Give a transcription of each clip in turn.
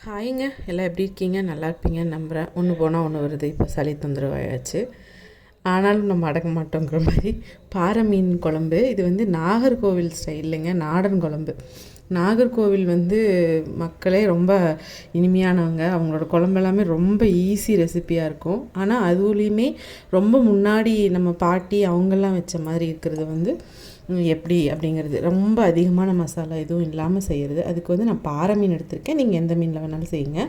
ஹாய்ங்க, எல்லாம் எப்படி இருக்கீங்க? நல்லா இருப்பீங்கன்னு நம்புகிறேன். ஒன்று போனால் ஒன்று வருது. இப்போ சளி தொந்தரவாயாச்சு. ஆனாலும் நம்ம அடக்க மாட்டோங்கிற மாதிரி பாறை மீன் குழம்பு. இது வந்து நாகர்கோவில் ஸ்டைல்லைங்க, நாடன் குழம்பு. நாகர்கோவில் வந்து மக்களே ரொம்ப இனிமையானவங்க. அவங்களோட குழம்பு எல்லாமே ரொம்ப ஈஸி ரெசிப்பியாக இருக்கும். ஆனால் அதுலேயுமே ரொம்ப முன்னாடி நம்ம பாட்டி அவங்கெல்லாம் வச்ச மாதிரி இருக்கிறது வந்து எப்படி அப்படிங்கிறது, ரொம்ப அதிகமான மசாலா எதுவும் இல்லாமல் செய்கிறது. அதுக்கு வந்து நான் பாறை மீன் எடுத்திருக்கேன். நீங்கள் எந்த மீனில் வேணாலும் செய்யுங்க.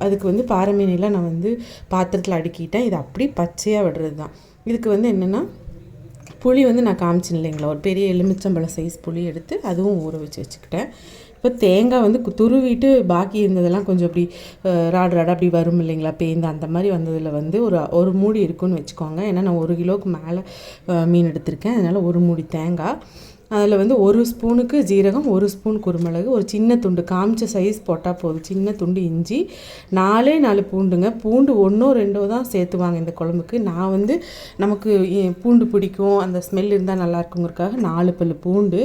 அதுக்கு வந்து பாறை மீனெல்லாம் நான் வந்து பாத்திரத்தில் அடுக்கிட்டேன். இது அப்படி பச்சையாக விடுறது தான். இதுக்கு வந்து என்னென்னா, புளி வந்து நான் காமிச்சேன் இல்லைங்களா, ஒரு பெரிய எலுமிச்சம்பழம் சைஸ் புளி எடுத்து அதுவும் ஊற வச்சுக்கிட்டேன். இப்போ தேங்காய் வந்து துருவிட்டு பாக்கி இருந்ததெல்லாம் கொஞ்சம் அப்படி ராடாக அப்படி வரும் இல்லைங்களா, பேந்து அந்த மாதிரி வந்ததில் வந்து ஒரு மூடி இருக்குன்னு வச்சுக்கோங்க. ஏன்னா நான் 1 கிலோவுக்கு மேலே மீன் எடுத்திருக்கேன். அதனால் ஒரு மூடி தேங்காய், அதில் வந்து 1 ஸ்பூனுக்கு ஜீரகம், 1 ஸ்பூன் குருமிளகு, ஒரு சின்ன துண்டு காமிச்ச சைஸ் போட்டால் போதும், சின்ன துண்டு இஞ்சி, 4 பூண்டுங்க. பூண்டு 1-2 தான் சேர்த்துவாங்க இந்த குழம்புக்கு. நான் வந்து நமக்கு பூண்டு பிடிக்கும், அந்த ஸ்மெல் இருந்தால் நல்லா இருக்குங்கிறதுக்காக 4 பல் பூண்டு,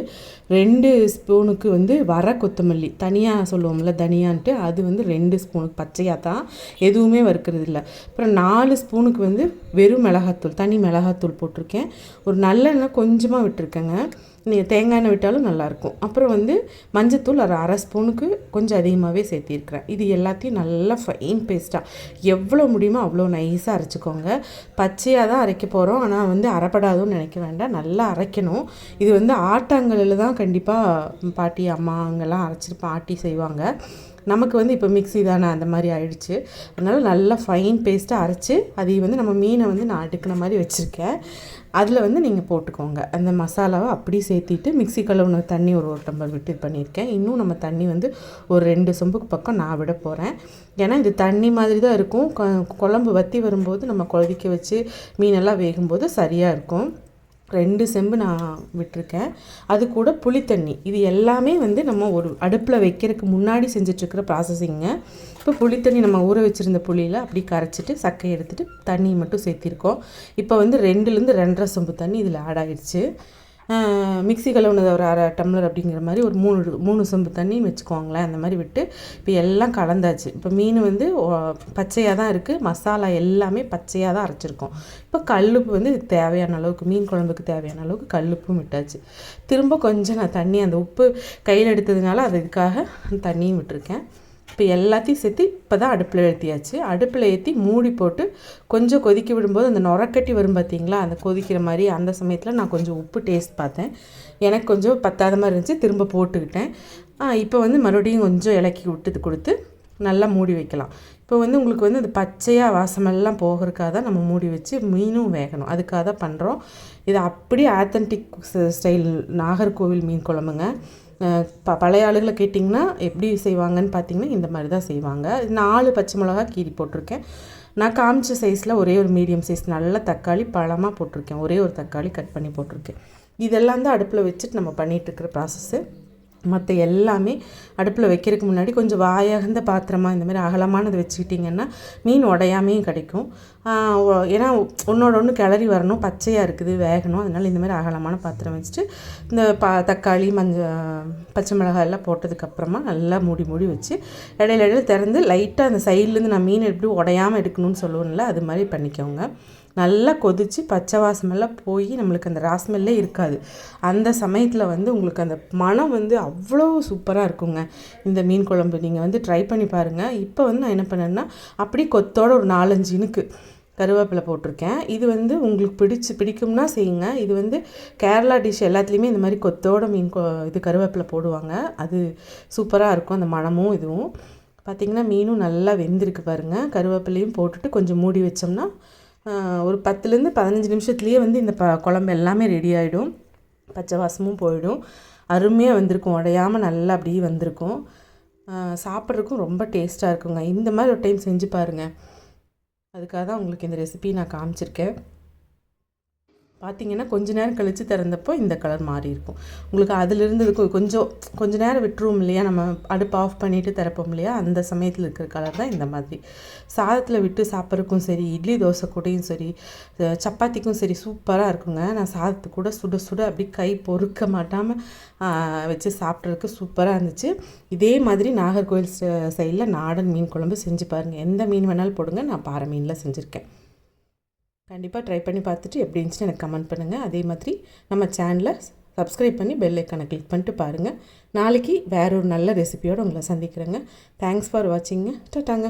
2 ஸ்பூனுக்கு வந்து வர கொத்தமல்லி, தனியாக சொல்லுவோம்ல தனியான்ட்டு, அது வந்து 2 ஸ்பூனுக்கு பச்சையாக தான், எதுவுமே வறுக்கிறது இல்லை. அப்புறம் 4 ஸ்பூனுக்கு வந்து வெறும் மிளகாத்தூள், தனி மிளகாத்தூள் போட்டிருக்கேன். ஒரு நல்லெண்ணெய் கொஞ்சமாக விட்டுருக்கேங்க, நீங்கள் தேங்காய் எண்ணெய் விட்டாலும் நல்லாயிருக்கும். அப்புறம் வந்து மஞ்சத்தூள் ஒரு 1/2 ஸ்பூனுக்கு கொஞ்சம் அதிகமாகவே சேர்த்திருக்கிறேன். இது எல்லாத்தையும் நல்லா ஃபைன் பேஸ்ட்டாக எவ்வளோ முடியுமோ அவ்வளோ நைஸாக அரைச்சிக்கோங்க. பச்சையாக தான் அரைக்க போகிறோம், ஆனால் வந்து அரைப்படாதுன்னு நினைக்க வேண்டாம், நல்லா அரைக்கணும். இது வந்து ஆட்டாங்கல்லில் தான் கண்டிப்பாக பாட்டி அம்மா அங்கெல்லாம் ஆட்டி செய்வாங்க. நமக்கு வந்து இப்போ மிக்ஸி தானே, அந்த மாதிரி ஆயிடுச்சு. அதனால் நல்லா ஃபைன் பேஸ்ட்டாக அரைச்சி அதை வந்து நம்ம மீனை வந்து நான் அடுக்கின மாதிரி வச்சுருக்கேன். அதில் வந்து நீங்கள் போட்டுக்கோங்க. அந்த மசாலாவை அப்படியே சேர்த்திட்டு மிக்ஸி கழுவுன தண்ணி ஒரு டம்ளர் விட்டு இது பண்ணியிருக்கேன். இன்னும் நம்ம தண்ணி வந்து ஒரு 2 சொம்புக்கு பக்கம் நான் விட போகிறேன். ஏன்னா இது தண்ணி மாதிரி தான் இருக்கும். குழம்பு வற்றி வரும்போது நம்ம கொதிக்க வச்சு மீனெல்லாம் வேகும்போது சரியாக இருக்கும். 2 செம்பு நான் விட்டுருக்கேன். அது கூட புளித்தண்ணி. இது எல்லாமே வந்து நம்ம ஒரு அடுப்பில் வைக்கிறதுக்கு முன்னாடி செஞ்சிட்ருக்கிற ப்ராசஸிங்க. இப்போ புளித்தண்ணி நம்ம ஊற வச்சுருந்த புளியில் அப்படி கரைச்சிட்டு சக்கையை எடுத்துகிட்டு தண்ணி மட்டும் சேர்த்திருக்கோம். இப்போ வந்து 2லேருந்து 2.5 சொம்பு தண்ணி இதில் ஆட் ஆகிடுச்சு. மிக்ஸி கழுவுனது ஒரு 1/2 டம்ளர் அப்படிங்கிற மாதிரி ஒரு 3 சொம்பு தண்ணின்னு வச்சுக்கோங்களேன். அந்த மாதிரி விட்டு இப்போ எல்லாம் கலந்தாச்சு. இப்போ மீன் வந்து பச்சையாக தான் இருக்குது, மசாலா எல்லாமே பச்சையாக தான் அரைச்சிருக்கோம். இப்போ கல்லுப்பு வந்து தேவையான அளவுக்கு, மீன் குழம்புக்கு தேவையான அளவுக்கு கல்லுப்பும் விட்டாச்சு. திரும்ப கொஞ்சம் நான் தண்ணி, அந்த உப்பு கையில் எடுத்ததுனால அதுக்காக தண்ணியும் விட்டுருக்கேன். இப்போ எல்லாத்தையும் சேர்த்து இப்போ தான் அடுப்பில் ஏற்றியாச்சு. அடுப்பில் ஏற்றி மூடி போட்டு கொஞ்சம் கொதிக்க விடும்போது அந்த நுரக்கட்டி வரும் பார்த்திங்களா, அந்த கொதிக்கிற மாதிரி, அந்த சமயத்தில் நான் கொஞ்சம் உப்பு டேஸ்ட் பார்த்தேன். எனக்கு கொஞ்சம் பத்தாத மாதிரி இருந்துச்சு, திரும்ப போட்டுக்கிட்டேன். இப்போ வந்து மறுபடியும் கொஞ்சம் இலக்கி கொடுத்து நல்லா மூடி வைக்கலாம். இப்போ வந்து உங்களுக்கு வந்து அது பச்சையாக வாசமெல்லாம் போகிறதுக்காக தான் நம்ம மூடி வச்சு மீனும் வேகணும், அதுக்காக தான் பண்ணுறோம். இது அப்படியே ஆத்தென்டிக் ஸ்டைல் நாகர்கோவில் மீன் குழம்புங்க. பழைய ஆளுகளை கேட்டிங்கன்னா எப்படி செய்வாங்கன்னு பார்த்தீங்கன்னா இந்த மாதிரி தான் செய்வாங்க. 4 பச்சை மிளகா கீரி போட்டிருக்கேன். நான் காமிச்ச சைஸில் ஒரே ஒரு மீடியம் சைஸ் நல்ல தக்காளி பழமாக போட்டிருக்கேன். ஒரே ஒரு தக்காளி கட் பண்ணி போட்டிருக்கேன். இதெல்லாம் தான் அடுப்பில் வச்சுட்டு நம்ம பண்ணிகிட்ருக்கிற ப்ராசஸ்ஸு. மற்ற எல்லாமே அடுப்பில் வைக்கிறதுக்கு முன்னாடி கொஞ்சம் வாயகந்த பாத்திரமாக இந்த மாதிரி அகலமானது வச்சுக்கிட்டிங்கன்னா மீன் உடையாமையும் கிடைக்கும். ஏன்னா ஒன்று கிளறி வரணும், பச்சையாக இருக்குது வேகணும். அதனால் இந்த மாதிரி அகலமான பாத்திரம் வச்சுட்டு இந்த தக்காளி பச்சை மிளகாய் எல்லாம் போட்டதுக்கப்புறமா நல்லா மூடி வச்சு இடையில திறந்து லைட்டாக அந்த சைட்லேருந்து நான் மீன் எப்படி உடையாமல் எடுக்கணும்னு சொல்லுவோம்ல, அது மாதிரி பண்ணிக்கோங்க. நல்லா கொதித்து பச்சை வாசமெல்லாம் போய் நம்மளுக்கு அந்த ராஸ்மெல்லே இருக்காது. அந்த சமயத்தில் வந்து உங்களுக்கு அந்த மனம் வந்து அவ்வளோ சூப்பராக இருக்குங்க. இந்த மீன் குழம்பு நீங்கள் வந்து ட்ரை பண்ணி பாருங்கள். இப்போ வந்து நான் என்ன பண்ணேன்னா, அப்படி கொத்தோட ஒரு 4-5 இனுக்கு கருவேப்பிலை போட்டிருக்கேன். இது வந்து உங்களுக்கு பிடிக்கும்னா செய்யுங்க. இது வந்து கேரளா டிஷ் எல்லாத்துலேயுமே இந்த மாதிரி கொத்தோட இது கருவேப்பிலை போடுவாங்க. அது சூப்பராக இருக்கும், அந்த மணமும் இதுவும். பார்த்திங்கன்னா மீனும் நல்லா வெந்திருக்கு பாருங்கள். கருவேப்பிலையும் போட்டுட்டு கொஞ்சம் மூடி வச்சோம்னா ஒரு 10லேருந்து 15 நிமிஷத்துலேயே வந்து இந்த குழம்பு எல்லாமே ரெடி ஆகிடும். பச்சை வாசமும் போயிடும். அருமையாக வந்திருக்கும், உடையாமல் நல்லா அப்படியே வந்திருக்கும். சாப்பிட்றதுக்கும் ரொம்ப டேஸ்ட்டாக இருக்குங்க. இந்த மாதிரி ஒரு டைம் செஞ்சு பாருங்கள். அதுக்காக தான் உங்களுக்கு இந்த ரெசிபி நான் காமிச்சிருக்கேன். பார்த்தீங்கன்னா கொஞ்ச நேரம் கழித்து திறந்தப்போ இந்த கலர் மாறி இருக்கும். உங்களுக்கு அதிலிருந்து இது கொஞ்சம் நேரம் விட்டுருவோம் இல்லையா, நம்ம அடுப்பு ஆஃப் பண்ணிவிட்டு திறப்போம் இல்லையா, அந்த சமயத்தில் இருக்கிற கலர் தான் இந்த மாதிரி. சாதத்தில் விட்டு சாப்பிட்றதுக்கும் சரி, இட்லி தோசை கூடயும் சரி, சப்பாத்திக்கும் சரி சூப்பராக இருக்குங்க. நான் சாதத்து கூட சுட சுட அப்படி கை பொறுக்க மாட்டாமல் வச்சு சாப்பிட்றதுக்கு சூப்பராக இருந்துச்சு. இதே மாதிரி நாகர்கோவில் சைடில் நாடன் மீன் குழம்பு செஞ்சு பாருங்கள். எந்த மீன் வேணாலும் போடுங்க, நான் பாறை மீனில் செஞ்சுருக்கேன். கண்டிப்பாக ட்ரை பண்ணி பார்த்துட்டு எப்படி இருந்துச்சுன்னு எனக்கு கமெண்ட் பண்ணுங்கள். அதே மாதிரி நம்ம சேனலை சப்ஸ்கிரைப் பண்ணி பெல் ஐக்கானை கிளிக் பண்ணிட்டு பாருங்கள். நாளைக்கு வேற ஒரு நல்ல ரெசிபியோடு உங்களை சந்திக்கிறேங்க. Thanks for வாட்சிங்க. டாட்டாங்க.